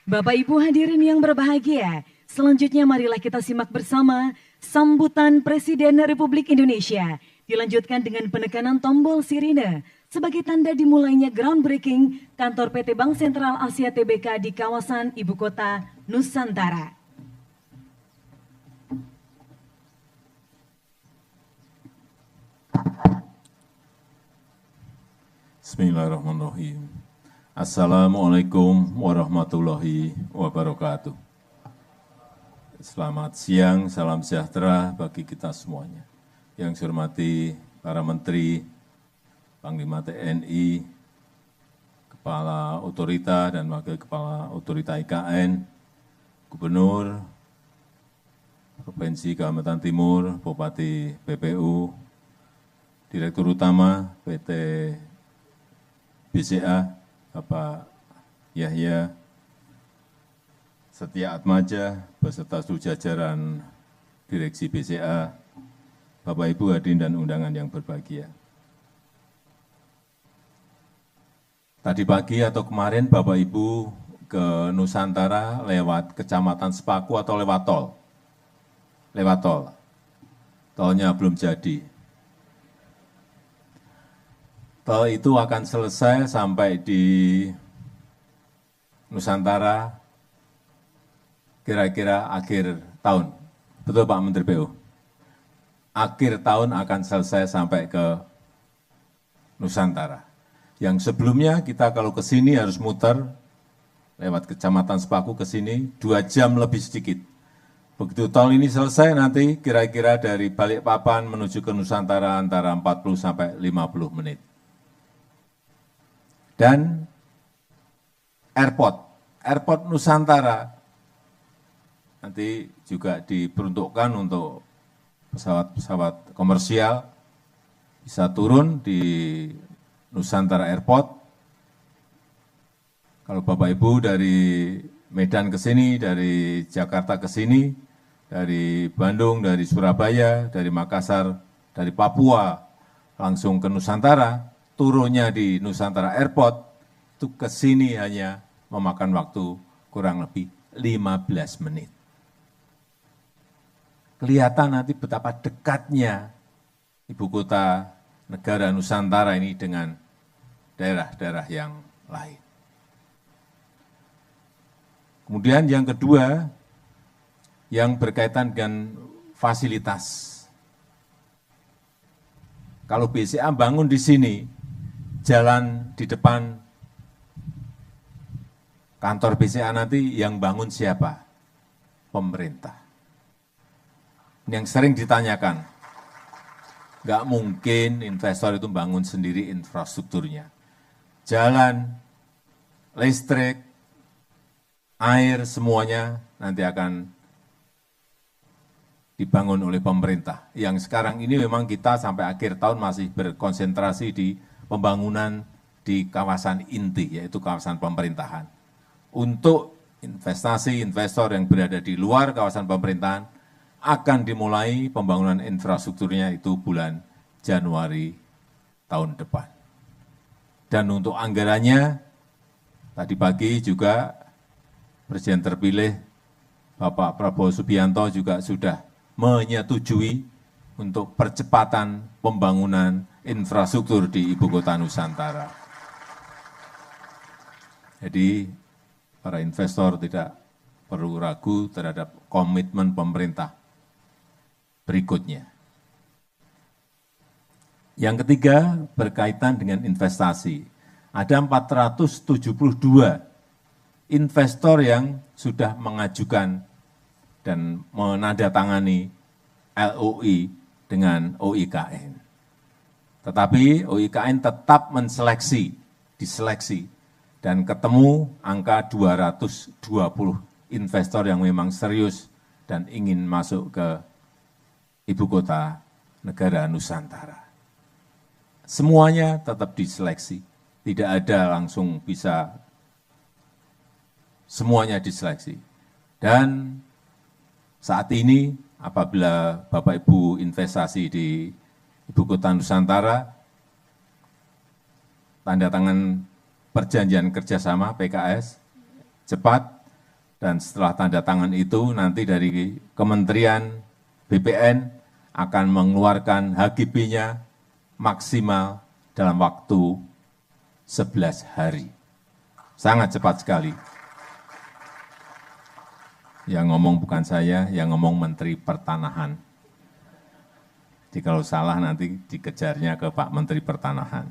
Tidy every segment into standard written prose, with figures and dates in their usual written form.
Bapak Ibu hadirin yang berbahagia, selanjutnya marilah kita simak bersama sambutan Presiden Republik Indonesia. Dilanjutkan dengan penekanan tombol sirine sebagai tanda dimulainya groundbreaking kantor PT Bank Sentral Asia Tbk di kawasan Ibu Kota Nusantara. Bismillahirrahmanirrahim. Assalamualaikum warahmatullahi wabarakatuh. Selamat siang, salam sejahtera bagi kita semuanya. Yang saya hormati para Menteri, Panglima TNI, Kepala Otorita dan Wakil Kepala Otorita IKN, Gubernur Provinsi Kalimantan Timur, Bupati BPU, Direktur Utama PT BCA, Bapak Yahya Setia Atmaja, beserta seluruh jajaran Direksi BCA, Bapak Ibu hadirin dan undangan yang berbahagia. Tadi pagi atau kemarin Bapak Ibu ke Nusantara lewat Kecamatan Sepaku atau lewat tol? Lewat tol. Tolnya belum jadi. Tol itu akan selesai sampai di Nusantara kira-kira akhir tahun. Betul Pak Menteri PU? Akhir tahun akan selesai sampai ke Nusantara. Yang sebelumnya kita kalau ke sini harus muter lewat Kecamatan Sepaku ke sini 2 jam lebih sedikit. Begitu tol ini selesai nanti kira-kira dari Balikpapan menuju ke Nusantara antara 40 sampai 50 menit. Dan airport Nusantara nanti juga diperuntukkan untuk pesawat-pesawat komersial bisa turun di Nusantara Airport. Kalau Bapak Ibu dari Medan ke sini, dari Jakarta ke sini, dari Bandung, dari Surabaya, dari Makassar, dari Papua, langsung ke Nusantara, turunnya di Nusantara Airport, itu ke sini hanya memakan waktu kurang lebih 15 menit. Kelihatan nanti betapa dekatnya ibu kota negara Nusantara ini dengan daerah-daerah yang lain. Kemudian yang kedua, yang berkaitan dengan fasilitas. Kalau BCA bangun di sini, jalan di depan kantor BCA nanti yang bangun siapa? Pemerintah. Yang sering ditanyakan, nggak mungkin investor itu bangun sendiri infrastrukturnya. Jalan, listrik, air, semuanya nanti akan dibangun oleh pemerintah. Yang sekarang ini memang kita sampai akhir tahun masih berkonsentrasi di pembangunan di kawasan inti, yaitu kawasan pemerintahan. Untuk investasi investor yang berada di luar kawasan pemerintahan, akan dimulai pembangunan infrastrukturnya itu bulan Januari tahun depan. Dan untuk anggarannya, tadi pagi juga Presiden terpilih Bapak Prabowo Subianto juga sudah menyetujui untuk percepatan pembangunan infrastruktur di Ibu Kota Nusantara. Jadi para investor tidak perlu ragu terhadap komitmen pemerintah berikutnya. Yang ketiga berkaitan dengan investasi. Ada 472 investor yang sudah mengajukan dan menandatangani LOI dengan OIKN. Tetapi OIKN tetap diseleksi, dan ketemu angka 220 investor yang memang serius dan ingin masuk ke Ibu Kota Negara Nusantara. Semuanya tetap diseleksi, tidak ada langsung bisa semuanya diseleksi. Dan saat ini apabila Bapak Ibu investasi di Ibu Kota Nusantara, tanda tangan perjanjian kerjasama PKS, cepat Dan setelah tanda tangan itu nanti dari Kementerian BPN akan mengeluarkan HGB-nya maksimal dalam waktu 11 hari. Sangat cepat sekali. Yang ngomong bukan saya, yang ngomong Menteri Pertanahan. Jadi kalau salah nanti dikejarnya ke Pak Menteri Pertanahan.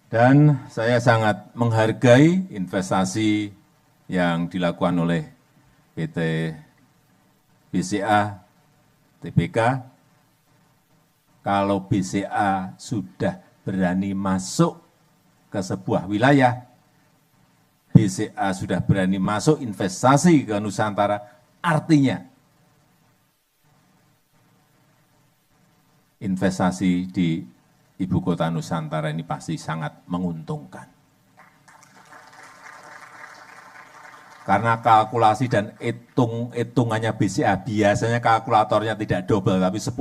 Dan saya sangat menghargai investasi yang dilakukan oleh PT BCA, TBK. Kalau BCA sudah berani masuk ke sebuah wilayah, BCA sudah berani masuk investasi ke Nusantara, artinya investasi di ibu kota Nusantara ini pasti sangat menguntungkan. Karena kalkulasi dan hitungannya BCA, biasanya kalkulatornya tidak double, tapi 10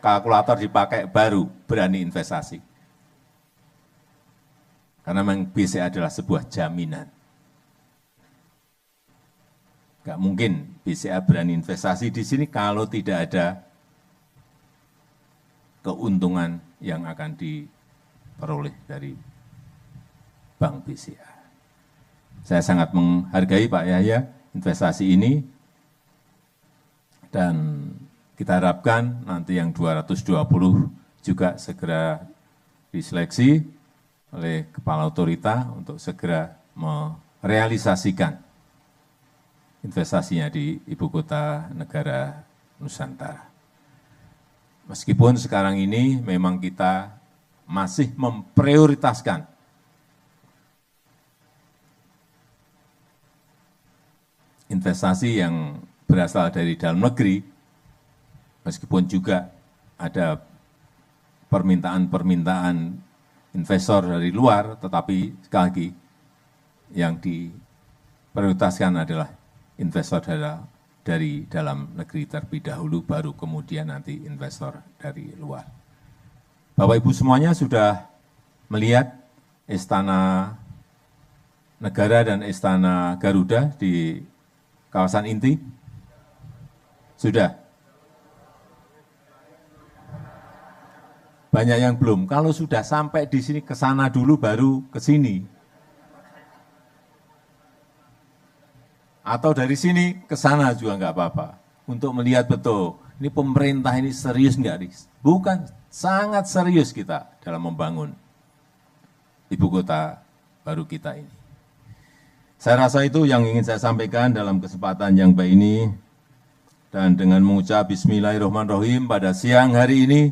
kalkulator dipakai baru berani investasi. Karena memang BCA adalah sebuah jaminan. Nggak mungkin BCA berani investasi di sini kalau tidak ada keuntungan yang akan diperoleh dari Bank BCA. Saya sangat menghargai Pak Yahya investasi ini, dan kita harapkan nanti yang 220 juga segera diseleksi oleh Kepala Otorita untuk segera merealisasikan investasinya di ibu kota negara Nusantara. Meskipun sekarang ini memang kita masih memprioritaskan investasi yang berasal dari dalam negeri, meskipun juga ada permintaan-permintaan investor dari luar, tetapi sekali lagi yang diprioritaskan adalah investor dari dalam negeri terlebih dahulu, baru kemudian nanti investor dari luar. Bapak Ibu semuanya sudah melihat Istana Negara dan Istana Garuda di kawasan inti? Sudah? Banyak yang belum. Kalau sudah sampai di sini, ke sana dulu baru ke sini. Atau dari sini ke sana juga nggak apa-apa. Untuk melihat betul, ini pemerintah ini serius nggak? Bukan, sangat serius kita dalam membangun ibu kota baru kita ini. Saya rasa itu yang ingin saya sampaikan dalam kesempatan yang baik ini. Dan dengan mengucap Bismillahirrahmanirrahim, pada siang hari ini,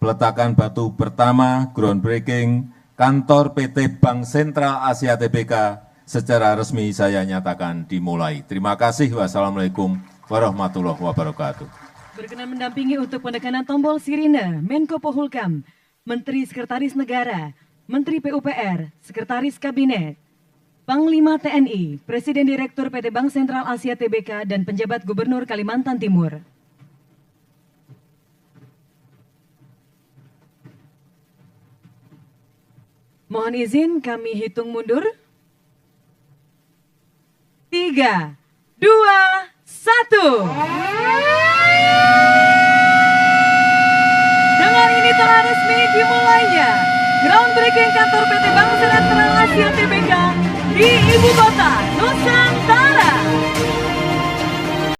peletakan batu pertama groundbreaking kantor PT Bank Sentral Asia Tbk secara resmi saya nyatakan dimulai. Terima kasih. Wassalamualaikum warahmatullahi wabarakatuh. Berkenan mendampingi untuk penekanan tombol sirine Menko Polhukam, Menteri Sekretaris Negara, Menteri PUPR, Sekretaris Kabinet, Panglima TNI, Presiden Direktur PT Bank Sentral Asia Tbk, dan penjabat Gubernur Kalimantan Timur. Mohon izin kami hitung mundur. 3, 2, 1. Dengan ini telah resmi dimulainya groundbreaking kantor PT Bank Sentral Asia Tbk di Ibu Kota Nusantara.